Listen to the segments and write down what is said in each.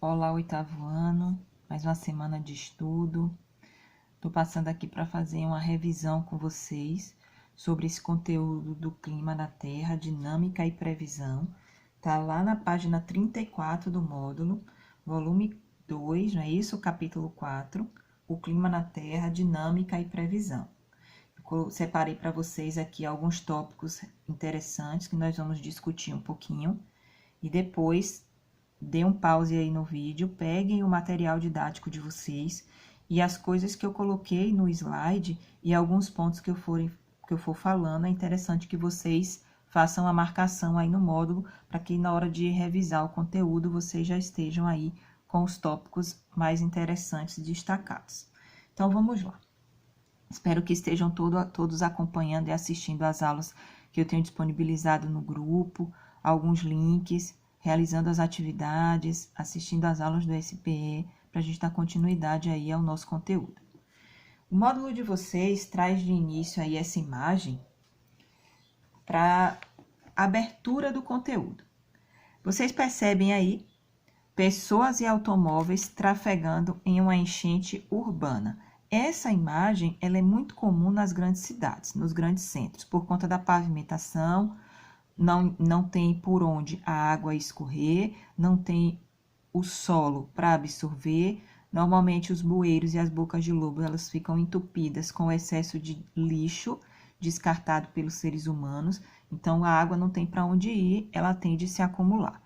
Olá, oitavo ano, mais uma semana de estudo. Estou passando aqui para fazer uma revisão com vocês sobre esse conteúdo do clima da Terra, dinâmica e previsão. Tá lá na página 34 do módulo, volume 2, não é isso? Capítulo 4, o clima na Terra, dinâmica e previsão. Eu separei para vocês aqui alguns tópicos interessantes que nós vamos discutir um pouquinho e depois dê um pause aí no vídeo, peguem o material didático de vocês e as coisas que eu coloquei no slide e alguns pontos que eu for falando, é interessante que vocês façam a marcação aí no módulo, para que na hora de revisar o conteúdo, vocês já estejam aí com os tópicos mais interessantes destacados. Então, vamos lá. Espero que estejam todos acompanhando e assistindo às aulas que eu tenho disponibilizado no grupo, alguns links, realizando as atividades, assistindo às aulas do SPE, para a gente dar continuidade aí ao nosso conteúdo. O módulo de vocês traz de início aí essa imagem para abertura do conteúdo. Vocês percebem aí pessoas e automóveis trafegando em uma enchente urbana. Essa imagem ela é muito comum nas grandes cidades, nos grandes centros, por conta da pavimentação. Não tem por onde a água escorrer, não tem o solo para absorver. Normalmente os bueiros e as bocas de lobo elas ficam entupidas com o excesso de lixo descartado pelos seres humanos. Então a água não tem para onde ir, ela tende a se acumular.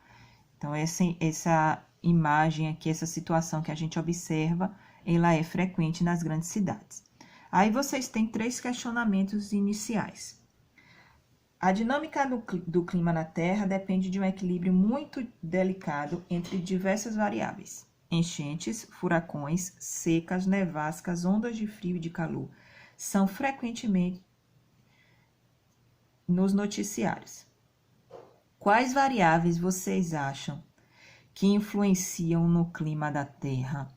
Então essa imagem aqui, essa situação que a gente observa, ela é frequente nas grandes cidades. Aí vocês têm 3 questionamentos iniciais. A dinâmica do clima na Terra depende de um equilíbrio muito delicado entre diversas variáveis. Enchentes, furacões, secas, nevascas, ondas de frio e de calor são frequentemente nos noticiários. Quais variáveis vocês acham que influenciam no clima da Terra?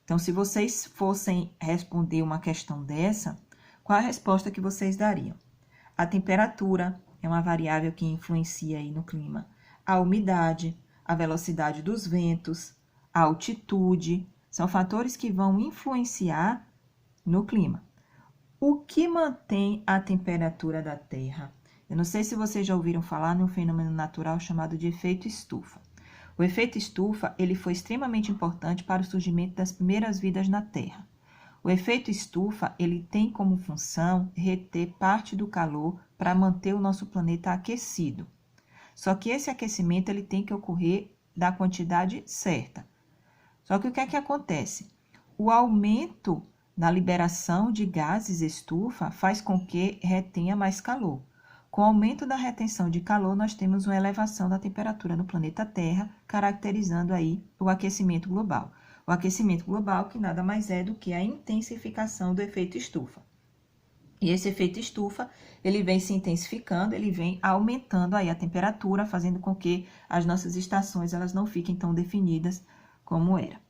Então, se vocês fossem responder uma questão dessa, qual a resposta que vocês dariam? A temperatura é uma variável que influencia aí no clima. A umidade, a velocidade dos ventos, a altitude, são fatores que vão influenciar no clima. O que mantém a temperatura da Terra? Eu não sei se vocês já ouviram falar num fenômeno natural chamado de efeito estufa. O efeito estufa, ele foi extremamente importante para o surgimento das primeiras vidas na Terra. O efeito estufa, ele tem como função reter parte do calor para manter o nosso planeta aquecido. Só que esse aquecimento, ele tem que ocorrer da quantidade certa. Só que o que é que acontece? O aumento na liberação de gases estufa faz com que retenha mais calor. Com o aumento da retenção de calor, nós temos uma elevação da temperatura no planeta Terra, caracterizando aí o aquecimento global. O aquecimento global, que nada mais é do que a intensificação do efeito estufa. E esse efeito estufa, ele vem se intensificando, ele vem aumentando aí a temperatura, fazendo com que as nossas estações elas não fiquem tão definidas como era.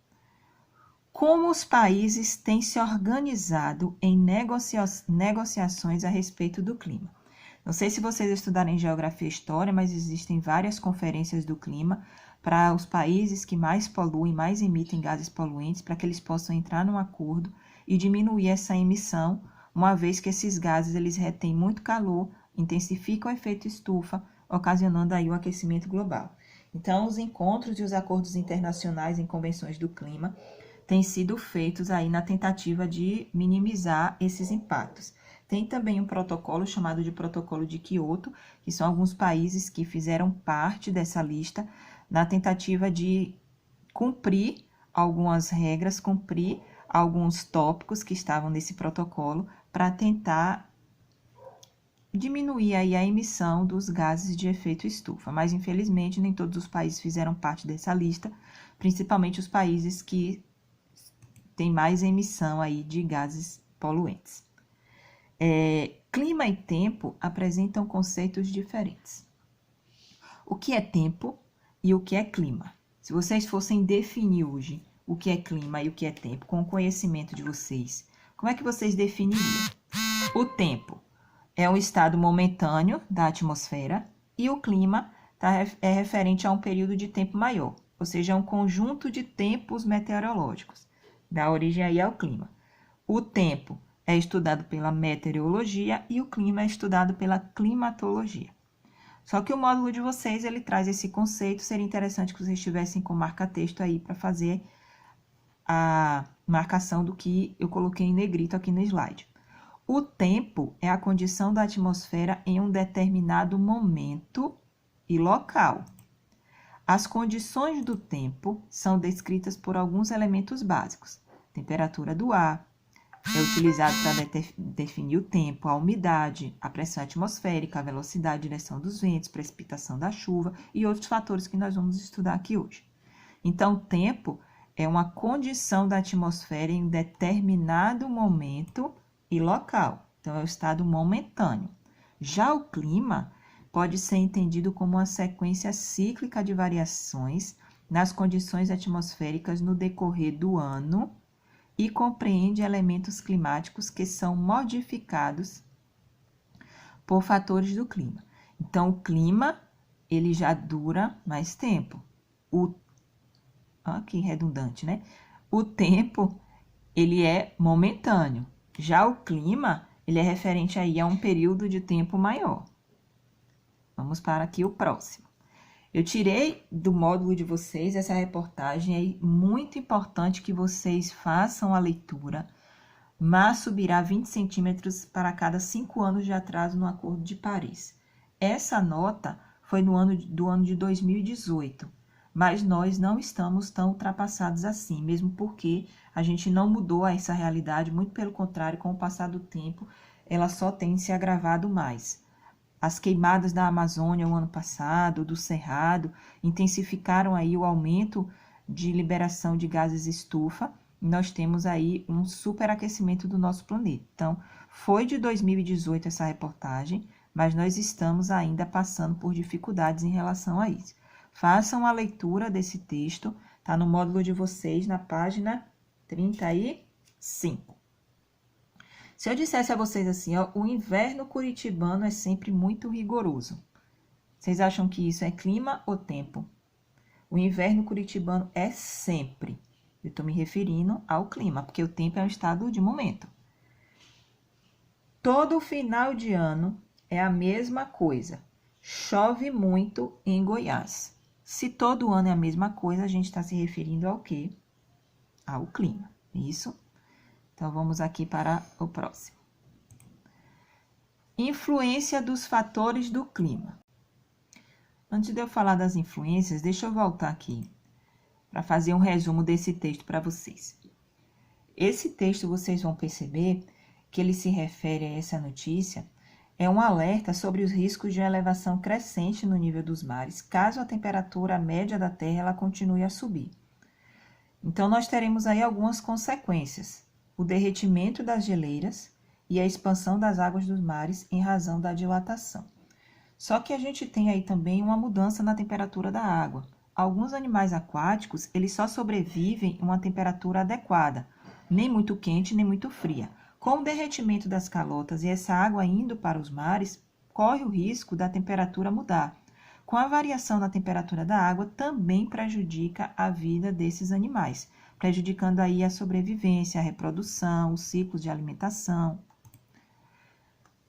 Como os países têm se organizado em negociações a respeito do clima? Não sei se vocês estudarem geografia e história, mas existem várias conferências do clima para os países que mais poluem, mais emitem gases poluentes, para que eles possam entrar num acordo e diminuir essa emissão, uma vez que esses gases eles retêm muito calor, intensificam o efeito estufa, ocasionando aí o aquecimento global. Então, os encontros e os acordos internacionais em convenções do clima têm sido feitos aí na tentativa de minimizar esses impactos. Tem também um protocolo chamado de Protocolo de Quioto, que são alguns países que fizeram parte dessa lista na tentativa de cumprir algumas regras, cumprir alguns tópicos que estavam nesse protocolo para tentar diminuir aí a emissão dos gases de efeito estufa. Mas, infelizmente, nem todos os países fizeram parte dessa lista, principalmente os países que têm mais emissão aí de gases poluentes. Clima e tempo apresentam conceitos diferentes. O que é tempo e o que é clima? Se vocês fossem definir hoje o que é clima e o que é tempo, com o conhecimento de vocês, como é que vocês definiriam? O tempo é um estado momentâneo da atmosfera e o clima é referente a um período de tempo maior. ou seja, é um conjunto de tempos meteorológicos, dá origem aí ao clima. O tempo é estudado pela meteorologia e o clima é estudado pela climatologia. Só que o módulo de vocês, ele traz esse conceito, seria interessante que vocês estivessem com marca-texto aí para fazer a marcação do que eu coloquei em negrito aqui no slide. O tempo é a condição da atmosfera em um determinado momento e local. As condições do tempo são descritas por alguns elementos básicos. Temperatura do ar é utilizado para definir o tempo, a umidade, a pressão atmosférica, a velocidade e direção dos ventos, precipitação da chuva e outros fatores que nós vamos estudar aqui hoje. Então, o tempo é uma condição da atmosfera em determinado momento e local. Então, é o estado momentâneo. Já o clima pode ser entendido como uma sequência cíclica de variações nas condições atmosféricas no decorrer do ano e compreende elementos climáticos que são modificados por fatores do clima. Então, o clima, ele já dura mais tempo. Que redundante, né? O tempo, ele é momentâneo. Já o clima, ele é referente aí a um período de tempo maior. Vamos para aqui o próximo. Eu tirei do módulo de vocês essa reportagem aí, muito importante que vocês façam a leitura. Mar subirá 20 centímetros para cada 5 anos de atraso no Acordo de Paris. Essa nota foi do ano de 2018, mas nós não estamos tão ultrapassados assim, mesmo porque a gente não mudou essa realidade, muito pelo contrário, com o passar do tempo, ela só tem se agravado mais. As queimadas da Amazônia o ano passado, do Cerrado, intensificaram aí o aumento de liberação de gases estufa. E nós temos aí um superaquecimento do nosso planeta. Então, foi de 2018 essa reportagem, mas nós estamos ainda passando por dificuldades em relação a isso. Façam a leitura desse texto, está no módulo de vocês, na página 35. Se eu dissesse a vocês assim, ó, o inverno curitibano é sempre muito rigoroso. Vocês acham que isso é clima ou tempo? O inverno curitibano é sempre. Eu estou me referindo ao clima, porque o tempo é um estado de momento. Todo final de ano é a mesma coisa. Chove muito em Goiás. Se todo ano é a mesma coisa, a gente está se referindo ao quê? Ao clima, isso? Então, vamos aqui para o próximo. Influência dos fatores do clima. Antes de eu falar das influências, deixa eu voltar aqui para fazer um resumo desse texto para vocês. Esse texto, vocês vão perceber que ele se refere a essa notícia, é um alerta sobre os riscos de elevação crescente no nível dos mares, caso a temperatura média da Terra ela continue a subir. Então, nós teremos aí algumas consequências. O derretimento das geleiras e a expansão das águas dos mares em razão da dilatação. Só que a gente tem aí também uma mudança na temperatura da água. Alguns animais aquáticos, eles só sobrevivem em uma temperatura adequada, nem muito quente, nem muito fria. Com o derretimento das calotas e essa água indo para os mares, corre o risco da temperatura mudar. Com a variação na temperatura da água, também prejudica a vida desses animais, prejudicando aí a sobrevivência, a reprodução, os ciclos de alimentação.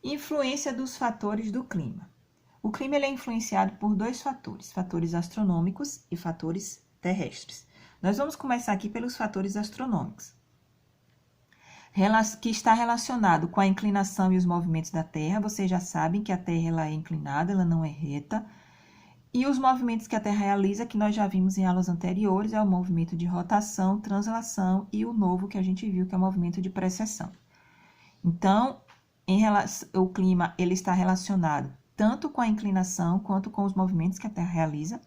Influência dos fatores do clima. O clima ele é influenciado por dois fatores, fatores astronômicos e fatores terrestres. Nós vamos começar aqui pelos fatores astronômicos, que está relacionado com a inclinação e os movimentos da Terra. Vocês já sabem que a Terra ela é inclinada, ela não é reta. E os movimentos que a Terra realiza, que nós já vimos em aulas anteriores, é o movimento de rotação, translação e o novo que a gente viu, que é o movimento de precessão. Então, o clima ele está relacionado tanto com a inclinação quanto com os movimentos que a Terra realiza.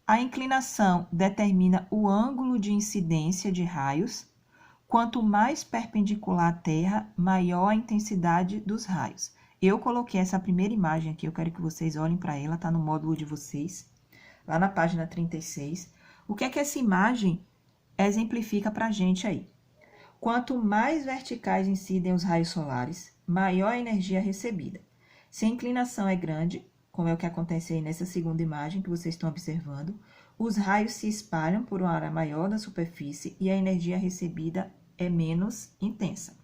A inclinação determina o ângulo de incidência de raios. Quanto mais perpendicular à Terra, maior a intensidade dos raios. Eu coloquei essa primeira imagem aqui, eu quero que vocês olhem para ela, está no módulo de vocês, lá na página 36. O que é que essa imagem exemplifica para a gente aí? Quanto mais verticais incidem os raios solares, maior a energia recebida. Se a inclinação é grande, como é o que acontece aí nessa segunda imagem que vocês estão observando, os raios se espalham por uma área maior da superfície e a energia recebida é menos intensa.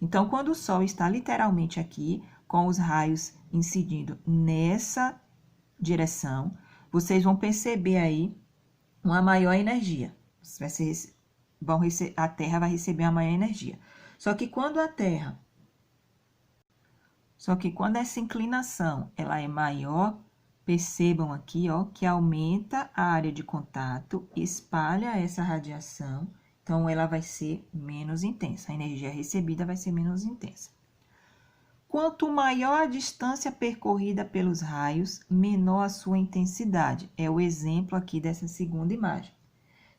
Então, quando o Sol está literalmente aqui, com os raios incidindo nessa direção, vocês vão perceber aí uma maior energia. A Terra vai receber uma maior energia. Só que quando essa inclinação ela é maior, percebam aqui, ó, que aumenta a área de contato, espalha essa radiação, então ela vai ser menos intensa, a energia recebida vai ser menos intensa. Quanto maior a distância percorrida pelos raios, menor a sua intensidade. É o exemplo aqui dessa segunda imagem.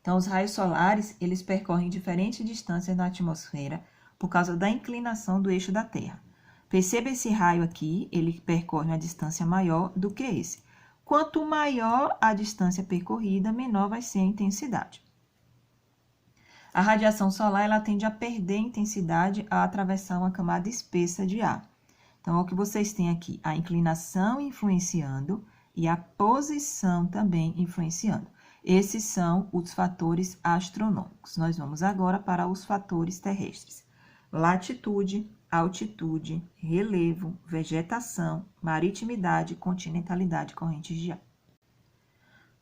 Então, os raios solares, eles percorrem diferentes distâncias na atmosfera por causa da inclinação do eixo da Terra. Perceba esse raio aqui, ele percorre uma distância maior do que esse. Quanto maior a distância percorrida, menor vai ser a intensidade. A radiação solar, ela tende a perder intensidade ao atravessar uma camada espessa de ar. Então, o que vocês têm aqui, a inclinação influenciando e a posição também influenciando. Esses são os fatores astronômicos. Nós vamos agora para os fatores terrestres. Latitude, altitude, relevo, vegetação, maritimidade, continentalidade, correntes de ar.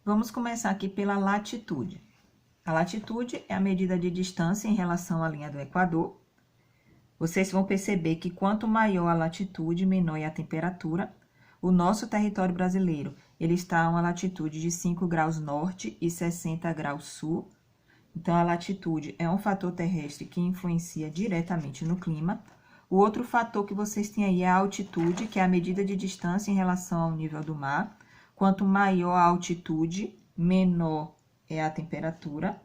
Vamos começar aqui pela latitude. A latitude é a medida de distância em relação à linha do Equador. Vocês vão perceber que quanto maior a latitude, menor é a temperatura. O nosso território brasileiro, ele está a uma latitude de 5 graus norte e 60 graus sul. Então, a latitude é um fator terrestre que influencia diretamente no clima. O outro fator que vocês têm aí é a altitude, que é a medida de distância em relação ao nível do mar. Quanto maior a altitude, menor é a temperatura.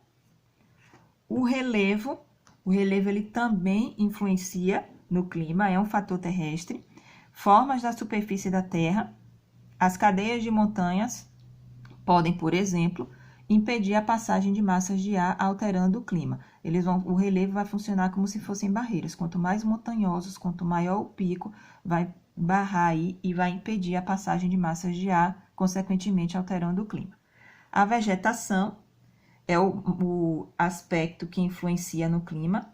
O relevo ele também influencia no clima, é um fator terrestre. Formas da superfície da Terra. As cadeias de montanhas podem, por exemplo, impedir a passagem de massas de ar alterando o clima. O relevo vai funcionar como se fossem barreiras. Quanto mais montanhosos, quanto maior o pico, vai barrar aí e vai impedir a passagem de massas de ar, consequentemente alterando o clima. A vegetação é o aspecto que influencia no clima.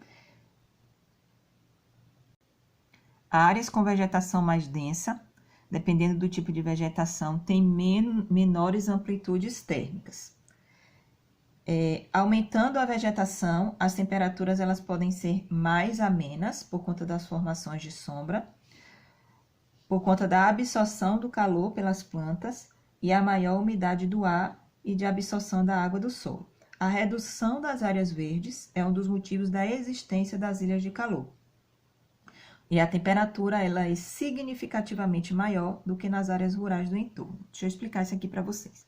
Áreas com vegetação mais densa, dependendo do tipo de vegetação, tem menores amplitudes térmicas. Aumentando a vegetação, as temperaturas elas podem ser mais amenas por conta das formações de sombra, por conta da absorção do calor pelas plantas e a maior umidade do ar e de absorção da água do solo. A redução das áreas verdes é um dos motivos da existência das ilhas de calor. E a temperatura ela é significativamente maior do que nas áreas rurais do entorno. Deixa eu explicar isso aqui para vocês.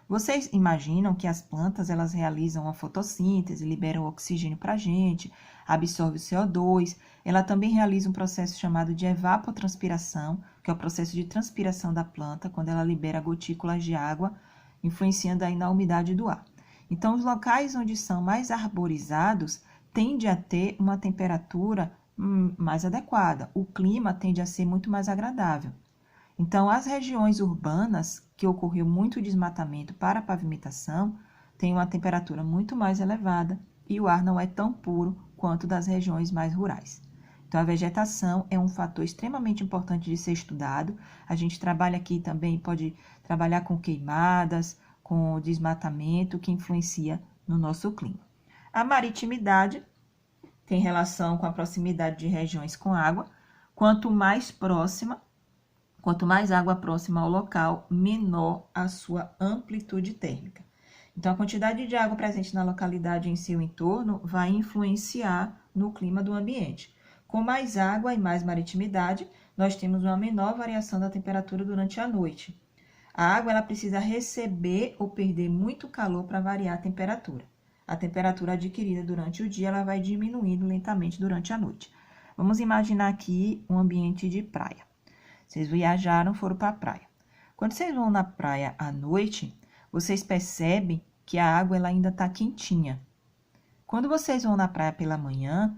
Vocês imaginam que as plantas elas realizam a fotossíntese, liberam oxigênio para a gente, absorve o CO2. Ela também realiza um processo chamado de evapotranspiração, que é o processo de transpiração da planta, quando ela libera gotículas de água, influenciando aí na umidade do ar. Então, os locais onde são mais arborizados tendem a ter uma temperatura mais adequada. O clima tende a ser muito mais agradável. Então, as regiões urbanas, que ocorreu muito desmatamento para a pavimentação, têm uma temperatura muito mais elevada e o ar não é tão puro quanto das regiões mais rurais. Então, a vegetação é um fator extremamente importante de ser estudado. A gente trabalha aqui também, pode trabalhar com queimadas, com desmatamento, que influencia no nosso clima. A maritimidade tem relação com a proximidade de regiões com água. Quanto mais água próxima ao local, menor a sua amplitude térmica. Então, a quantidade de água presente na localidade em seu entorno vai influenciar no clima do ambiente. Com mais água e mais maritimidade, nós temos uma menor variação da temperatura durante a noite. A água ela precisa receber ou perder muito calor para variar a temperatura. A temperatura adquirida durante o dia ela vai diminuindo lentamente durante a noite. Vamos imaginar aqui um ambiente de praia. Vocês viajaram, foram para a praia. Quando vocês vão na praia à noite, vocês percebem que a água ela ainda está quentinha. Quando vocês vão na praia pela manhã,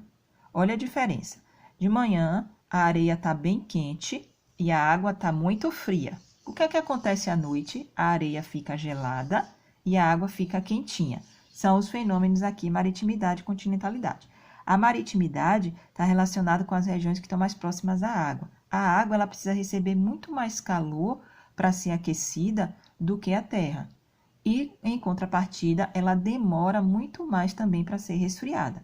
olha a diferença. De manhã, a areia está bem quente e a água está muito fria. O que é que acontece à noite? A areia fica gelada e a água fica quentinha. São os fenômenos aqui, maritimidade e continentalidade. A maritimidade está relacionada com as regiões que estão mais próximas à água. A água ela precisa receber muito mais calor para ser aquecida do que a terra. E, em contrapartida, ela demora muito mais também para ser resfriada.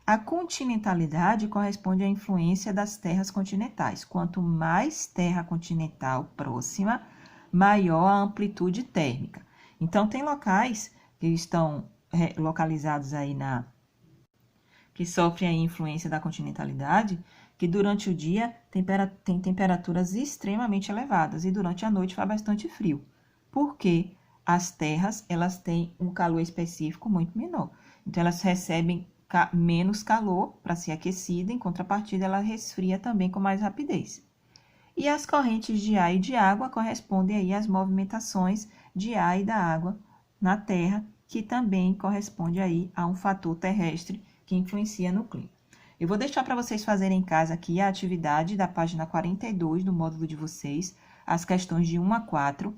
A continentalidade corresponde à influência das terras continentais. Quanto mais terra continental próxima, maior a amplitude térmica. Então, tem locais que estão localizados aí que sofrem a influência da continentalidade, que durante o dia tem temperaturas extremamente elevadas e durante a noite faz bastante frio. Por quê? As terras elas têm um calor específico muito menor. Então, elas recebem menos calor para ser aquecida, em contrapartida, ela resfria também com mais rapidez. E as correntes de ar e de água correspondem aí às movimentações de ar e da água na Terra, que também corresponde aí a um fator terrestre que influencia no clima. Eu vou deixar para vocês fazerem em casa aqui a atividade da página 42 do módulo de vocês, as questões de 1 a 4.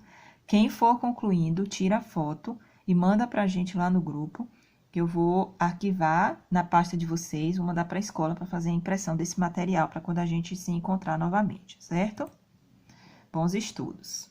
Quem for concluindo, tira foto e manda para a gente lá no grupo, que eu vou arquivar na pasta de vocês, vou mandar para a escola para fazer a impressão desse material, para quando a gente se encontrar novamente, certo? Bons estudos!